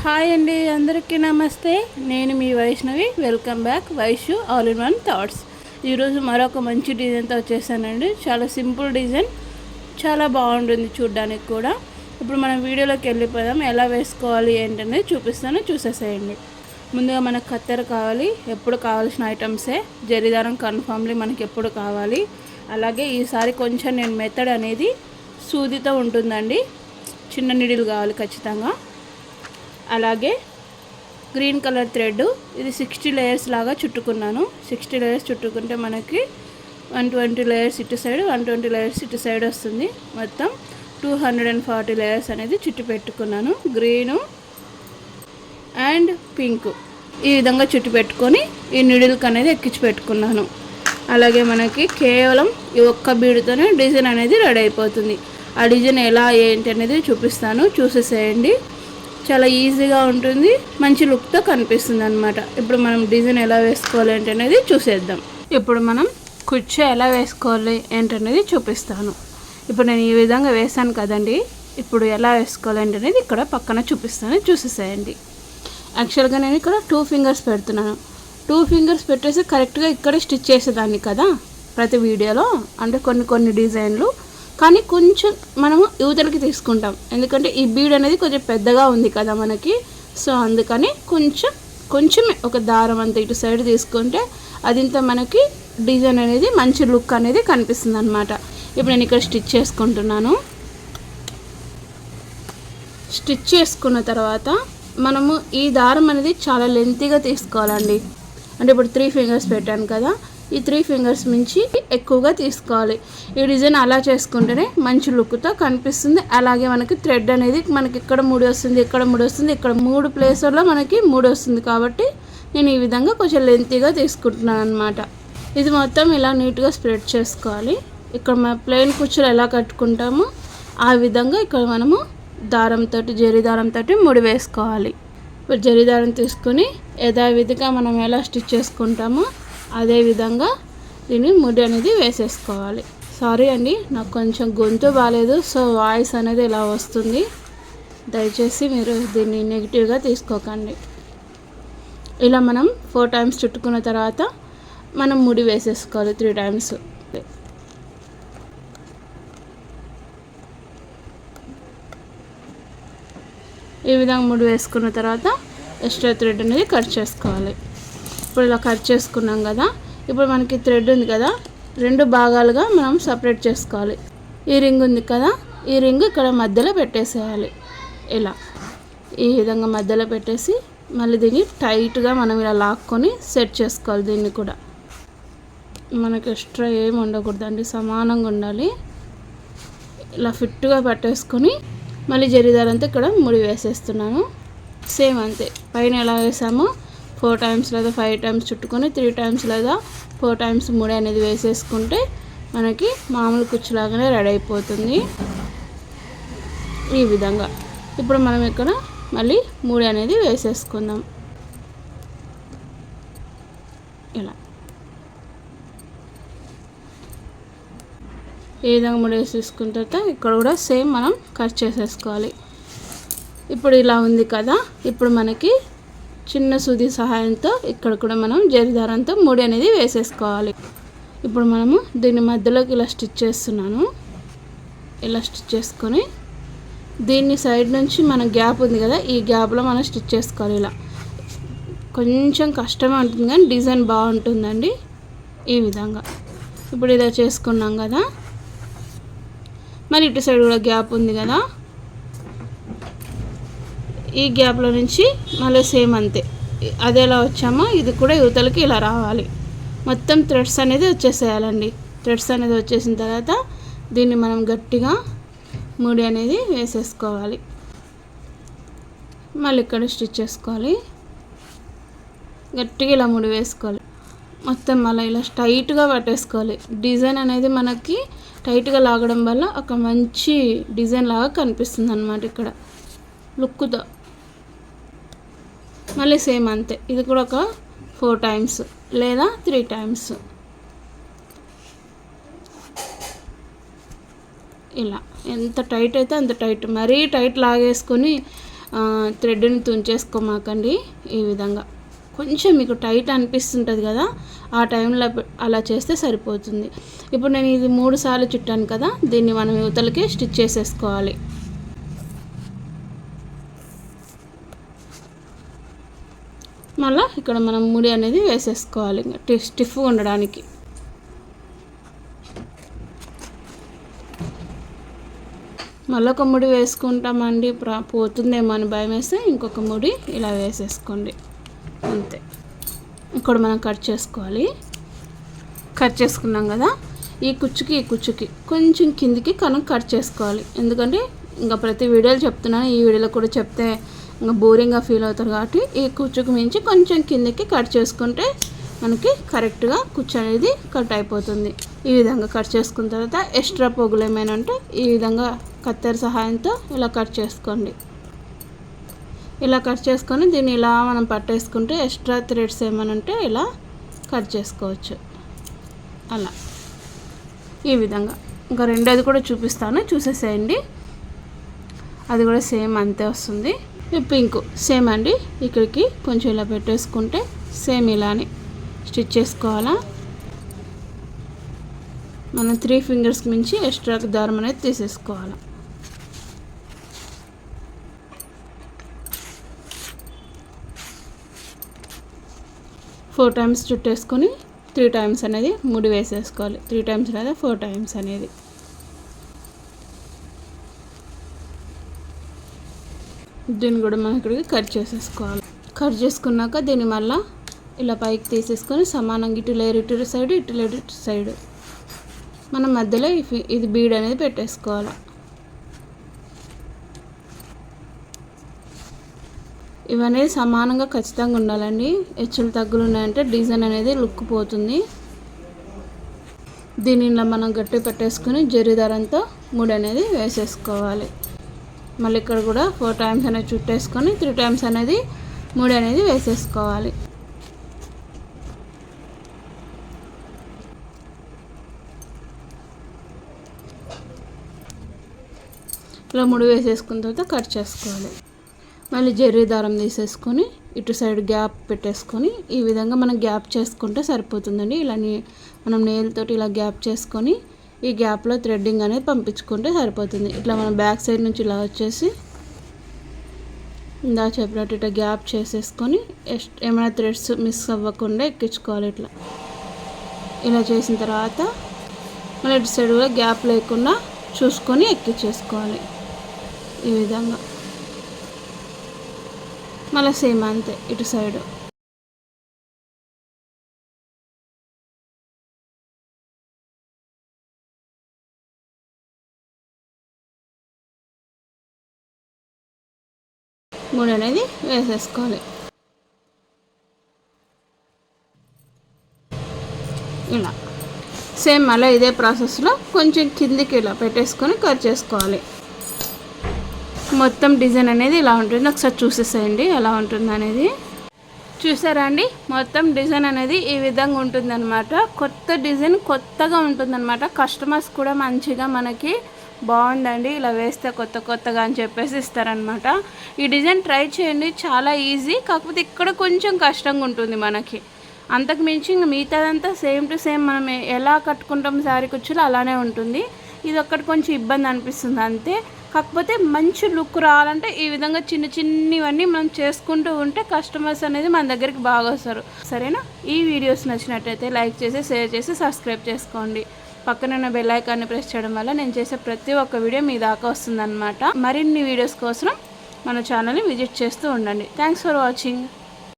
Hi అండి, అందరికీ నమస్తే. నేను మీ Vaishnavi. Welcome back Vaishu all in one thoughts. ఈరోజు మరొక మంచి డిజైన్తో వచ్చేసానండి. చాలా సింపుల్ డిజైన్, చాలా బాగుంటుంది చూడడానికి కూడా. ఇప్పుడు మనం వీడియోలోకి వెళ్ళిపోదాం. ఎలా వేసుకోవాలి ఏంటనేది చూపిస్తాను, చూసేసేయండి. ముందుగా మనకు కత్తెర కావాలి. ఎప్పుడు కావాల్సిన ఐటమ్సే. జరీదారం కన్ఫామ్లీ మనకి ఎప్పుడు కావాలి. అలాగే ఈసారి కొంచెం నేను మెథడ్ అనేది సూదితో ఉంటుందండి. చిన్న నీడిల్ కావాలి ఖచ్చితంగా. అలాగే గ్రీన్ కలర్ థ్రెడ్, ఇది 60 లేయర్స్ లాగా చుట్టుకున్నాను. 60 లేయర్స్ చుట్టుకుంటే మనకి 120 లేయర్స్ ఇటు సైడ్, 120 లేయర్స్ ఇటు సైడ్ వస్తుంది. మొత్తం 240 లేయర్స్ అనేది చుట్టి పెట్టుకున్నాను. గ్రీను అండ్ పింక్ ఈ విధంగా చుట్టి పెట్టుకొని ఈ నీడిల్కి అనేది ఎక్కించి పెట్టుకున్నాను. అలాగే మనకి కేవలం ఈ ఒక్క బీడుతోనే డిజైన్ అనేది రెడీ అయిపోతుంది. ఆ డిజైన్ ఎలా ఏంటి అనేది చూపిస్తాను, చూసేసేయండి. చాలా ఈజీగా ఉంటుంది, మంచి లుక్తో కనిపిస్తుంది అనమాట. ఇప్పుడు మనం డిజైన్ ఎలా వేసుకోవాలి ఏంటనేది చూసేద్దాం. ఇప్పుడు మనం కుర్చీ ఎలా వేసుకోవాలి ఏంటనేది చూపిస్తాను. ఇప్పుడు నేను ఈ విధంగా వేసాను కదండి. ఇప్పుడు ఎలా వేసుకోవాలి ఏంటనేది ఇక్కడ పక్కన చూపిస్తాను, చూసేసేయండి. యాక్చువల్గా నేను ఇక్కడ 2 ఫింగర్స్ పెడుతున్నాను. 2 ఫింగర్స్ పెట్టేసి కరెక్ట్గా ఇక్కడే స్టిచ్ చేసేదాన్ని కదా ప్రతి వీడియోలో, అంటే కొన్ని డిజైన్లు. కానీ కొంచెం మనము యువతలకి తీసుకుంటాం, ఎందుకంటే ఈ బీడ్ అనేది కొంచెం పెద్దగా ఉంది కదా మనకి. సో అందుకని కొంచెమే ఒక దారం అంతా ఇటు సైడ్ తీసుకుంటే అదింత మనకి డిజైన్ అనేది మంచి లుక్ అనేది కనిపిస్తుంది అనమాట. ఇప్పుడు నేను ఇక్కడ స్టిచ్ చేసుకుంటున్నాను. స్టిచ్ చేసుకున్న తర్వాత మనము ఈ దారం అనేది చాలా లెంతీగా తీసుకోవాలండి. అంటే ఇప్పుడు 3 ఫింగర్స్ పెట్టాను కదా, ఈ 3 ఫింగర్స్ మించి ఎక్కువగా తీసుకోవాలి. ఈ డిజైన్ అలా చేసుకుంటేనే మంచి లుక్తో కనిపిస్తుంది. అలాగే మనకి థ్రెడ్ అనేది మనకి ఇక్కడ 3 వస్తుంది, ఇక్కడ 3 వస్తుంది, ఇక్కడ 3 ప్లేసుల్లో మనకి 3 వస్తుంది. కాబట్టి నేను ఈ విధంగా కొంచెం లెంతీగా తీసుకుంటున్నాను అనమాట. ఇది మొత్తం ఇలా నీట్గా స్ప్రెడ్ చేసుకోవాలి. ఇక్కడ మన ప్లెయిన్ కుచ్చులు ఎలా కట్టుకుంటామో ఆ విధంగా ఇక్కడ మనము దారంతో, జరీ దారంతో ముడి వేసుకోవాలి. ఇప్పుడు జరీ దారం తీసుకుని యథావిధిగా మనం ఎలా స్టిచ్ చేసుకుంటామో అదే విధంగా దీన్ని ముడి అనేది వేసేసుకోవాలి. సారీ అండి, నాకు కొంచెం గొంతు బాగాలేదు, సో వాయిస్ అనేది ఇలా వస్తుంది. దయచేసి మీరు దీన్ని నెగిటివ్గా తీసుకోకండి. ఇలా మనం 4 టైమ్స్ చుట్టుకున్న తర్వాత మనం ముడి వేసేసుకోవాలి 3 టైమ్స్. ఈ విధంగా ముడి వేసుకున్న తర్వాత ఎక్స్ట్రా థ్రెడ్ అనేది కట్ చేసుకోవాలి. ఇప్పుడు ఇలా కట్ చేసుకున్నాం కదా, ఇప్పుడు మనకి థ్రెడ్ ఉంది కదా, 2 భాగాలుగా మనం సపరేట్ చేసుకోవాలి. ఈ రింగ్ ఉంది కదా, ఈ రింగ్ ఇక్కడ మధ్యలో పెట్టేసేయాలి. ఇలా ఈ విధంగా మధ్యలో పెట్టేసి మళ్ళీ దీన్ని టైట్గా మనం ఇలా లాక్కొని సెట్ చేసుకోవాలి. దీన్ని కూడా మనకి ఎక్స్ట్రా ఏమి ఉండకూడదండి, సమానంగా ఉండాలి. ఇలా ఫిట్గా పట్టేసుకొని మళ్ళీ జరీదారంతా ఇక్కడ ముడి వేసేస్తున్నాను. సేమ్ అంతే, పైన ఎలా వేసామో 4 టైమ్స్ లేదా 5 టైమ్స్ చుట్టుకొని 3 టైమ్స్ లేదా 4 టైమ్స్ ముడి అనేది వేసేసుకుంటే మనకి మామూలు కుచ్చులాగానే రెడీ అయిపోతుంది. ఈ విధంగా ఇప్పుడు మనం ఇక్కడ మళ్ళీ ముడి అనేది వేసేసుకుందాం. ఇలా ఈ విధంగా ముడి వేసేసుకున్న తర్వాత ఇక్కడ కూడా సేమ్ మనం కట్ చేసేసుకోవాలి. ఇప్పుడు ఇలా ఉంది కదా, ఇప్పుడు మనకి చిన్న సూది సహాయంతో ఇక్కడ కూడా మనం జరీదారంతో ముడి అనేది వేసేసుకోవాలి. ఇప్పుడు మనము దీన్ని మధ్యలోకి ఇలా స్టిచ్ చేస్తున్నాను. ఇలా స్టిచ్ చేసుకొని దీన్ని సైడ్ నుంచి మన గ్యాప్ ఉంది కదా, ఈ గ్యాప్లో మనం స్టిచ్ చేసుకోవాలి. ఇలా కొంచెం కష్టమే ఉంటుంది కానీ డిజైన్ బాగుంటుందండి. ఈ విధంగా ఇప్పుడు ఇలా చేసుకున్నాం కదా, మరి ఇటు సైడ్ కూడా గ్యాప్ ఉంది కదా, ఈ గ్యాప్లో నుంచి మళ్ళీ సేమ్ అంతే అదే ఎలా వచ్చామో ఇది కూడా యువతలకి ఇలా రావాలి. మొత్తం థ్రెడ్స్ అనేది వచ్చేసేయాలండి. థ్రెడ్స్ అనేది వచ్చేసిన తర్వాత దీన్ని మనం గట్టిగా ముడి అనేది వేసేసుకోవాలి. మళ్ళీ ఇక్కడ స్టిచ్ చేసుకోవాలి. గట్టిగా ఇలా ముడి వేసుకోవాలి. మొత్తం మళ్ళీ ఇలా టైట్గా పట్టేసుకోవాలి. డిజైన్ అనేది మనకి టైట్గా లాగడం వల్ల ఒక మంచి డిజైన్ లాగా కనిపిస్తుంది అన్నమాట ఇక్కడ లుక్తో. మళ్ళీ సేమ్ అంతే, ఇది కూడా ఒక 4 టైమ్స్ లేదా 3 టైమ్స్ ఇలా. ఎంత టైట్ అయితే అంత టైట్, మరీ టైట్ లాగేసుకొని థ్రెడ్ని తుంచేసుకోమాకండి. ఈ విధంగా కొంచెం మీకు టైట్ అనిపిస్తుంటుంది కదా, ఆ టైంలో అలా చేస్తే సరిపోతుంది. ఇప్పుడు నేను ఇది 3 సార్లు చుట్టాను కదా, దీన్ని మనం యువతలకి స్టిచ్ చేసేసుకోవాలి. మళ్ళీ ఇక్కడ మనం ముడి అనేది వేసేసుకోవాలి స్టిఫ్గా ఉండడానికి. మళ్ళీ ఒక ముడి వేసుకుంటామండి, పోతుందేమో అని భయం వేస్తే ఇంకొక ముడి ఇలా వేసేసుకోండి, అంతే. ఇక్కడ మనం కట్ చేసుకోవాలి. కట్ చేసుకున్నాం కదా, ఈ కుచ్చుకి కొంచెం కిందికి కట్ చేసుకోవాలి. ఎందుకంటే ఇంకా ప్రతి వీడియోలో చెప్తున్నాను, ఈ వీడియోలో కూడా చెప్తే ఇంకా బోరింగ్గా ఫీల్ అవుతారు కాబట్టి ఈ కుచ్చుకు మించి కొంచెం కిందికి కట్ చేసుకుంటే మనకి కరెక్ట్గా కుచ్చు అనేది కట్ అయిపోతుంది. ఈ విధంగా కట్ చేసుకున్న తర్వాత ఎక్స్ట్రా పొగులు ఏమైనా ఉంటే ఈ విధంగా కత్తెర సహాయంతో ఇలా కట్ చేసుకోండి. ఇలా కట్ చేసుకొని దీన్ని ఇలా మనం పట్టేసుకుంటే ఎక్స్ట్రా థ్రెడ్స్ ఏమైనా ఉంటే ఇలా కట్ చేసుకోవచ్చు. అలా ఈ విధంగా ఇంకా రెండోది కూడా చూపిస్తాను, చూసేసేయండి. అది కూడా సేమ్ అంతే వస్తుంది. ఈ పింక్ సేమ్ అండి, ఇక్కడికి కొంచెం ఇలా పెట్టేసుకుంటే సేమ్ ఇలానే స్టిచ్ చేసుకోవాలా. మనం 3 ఫింగర్స్కి మించి ఎక్స్ట్రా దారం అనేది తీసేసుకోవాలి. ఫోర్ టైమ్స్ చుట్టేసుకొని 3 టైమ్స్ అనేది ముడి వేసేసుకోవాలి. 3 టైమ్స్ లేదా 4 టైమ్స్ అనేది. దీన్ని కూడా మనం ఇక్కడికి కట్ చేసేసుకోవాలి. కట్ చేసుకున్నాక దీన్ని మళ్ళీ ఇలా పైకి తీసేసుకొని సమానంగా ఇటు లేరు ఇటు సైడ్, ఇటు లేరు ఇటు సైడ్ మనం మధ్యలో ఇది బీడ్ అనేది పెట్టేసుకోవాలి. ఇవన్నీ సమానంగా ఖచ్చితంగా ఉండాలండి. హెచ్చులు తగ్గులు ఉన్నాయంటే డిజైన్ అనేది లుక్ పోతుంది. దీనిలో మనం గట్టి పెట్టేసుకొని జరీ దారంతో ముడి అనేది వేసేసుకోవాలి. మళ్ళీ ఇక్కడ కూడా 4 టైమ్స్ అనేది చుట్టేసుకొని 3 టైమ్స్ అనేది ముడి అనేది వేసేసుకోవాలి. ఇలా ముడి వేసేసుకున్న తర్వాత కట్ చేసుకోవాలి. మళ్ళీ జరీ దారం తీసేసుకొని ఇటు సైడ్ గ్యాప్ పెట్టేసుకొని ఈ విధంగా మనం గ్యాప్ చేసుకుంటే సరిపోతుందండి. ఇలా మనం నేల్తోటి ఇలా గ్యాప్ చేసుకొని ఈ గ్యాప్లో థ్రెడ్డింగ్ అనేది పంపించుకుంటే సరిపోతుంది. ఇట్లా మనం బ్యాక్ సైడ్ నుంచి ఇలా వచ్చేసి ఇందా చెప్పినట్టు ఇట్లా గ్యాప్ చేసేసుకొని ఏమైనా థ్రెడ్స్ మిస్ అవ్వకుండా ఎక్కించుకోవాలి. ఇలా చేసిన తర్వాత మళ్ళీ ఇటు సైడ్ కూడా గ్యాప్ లేకుండా చూసుకొని ఎక్కించేసుకోవాలి. ఈ విధంగా మళ్ళీ సేమ్ అంతే ఇటు సైడ్. ముడి అనేది వేసేసుకోవాలి. ఇలా సేమ్ మళ్ళీ ఇదే ప్రాసెస్లో కొంచెం కిందికి ఇలా పెట్టేసుకొని కట్ చేసుకోవాలి. మొత్తం డిజైన్ అనేది ఇలా ఉంటుంది. ఒకసారి చూసేసేయండి ఎలా ఉంటుంది అనేది. చూసారా అండి, మొత్తం డిజైన్ అనేది ఈ విధంగా ఉంటుందన్నమాట. కొత్త డిజైన్ కొత్తగా ఉంటుందన్నమాట. కస్టమర్స్ కూడా మంచిగా మనకి బాగుందండి ఇలా వేస్తే కొత్తగా అని చెప్పేసి ఇస్తారనమాట. ఈ డిజైన్ ట్రై చేయండి, చాలా ఈజీ. కాకపోతే ఇక్కడ కొంచెం కష్టంగా ఉంటుంది మనకి. అంతకు మించి ఇంకా మిగతాదంతా సేమ్ టు సేమ్ మనం ఎలా కట్టుకుంటాం శారీ కుచ్చులు అలానే ఉంటుంది. ఇది ఒక్కటి కొంచెం ఇబ్బంది అనిపిస్తుంది అంతే. కాకపోతే మంచి లుక్ రావాలంటే ఈ విధంగా చిన్నవన్నీ మనం చేసుకుంటూ ఉంటే కస్టమర్స్ అనేది మన దగ్గరికి బాగా వస్తారు. సరేనా? ఈ వీడియోస్ నచ్చినట్టయితే లైక్ చేసి, షేర్ చేసి, సబ్స్క్రైబ్ చేసుకోండి. పక్కన ఉన్న బెల్ ఐకాన్ని ప్రెస్ చేయడం వల్ల నేను చేసే ప్రతి ఒక్క వీడియో మీ దాకా వస్తుందన్నమాట. మరిన్ని వీడియోస్ కోసం మన ఛానల్ని విజిట్ చేస్తూ ఉండండి. Thanks for watching.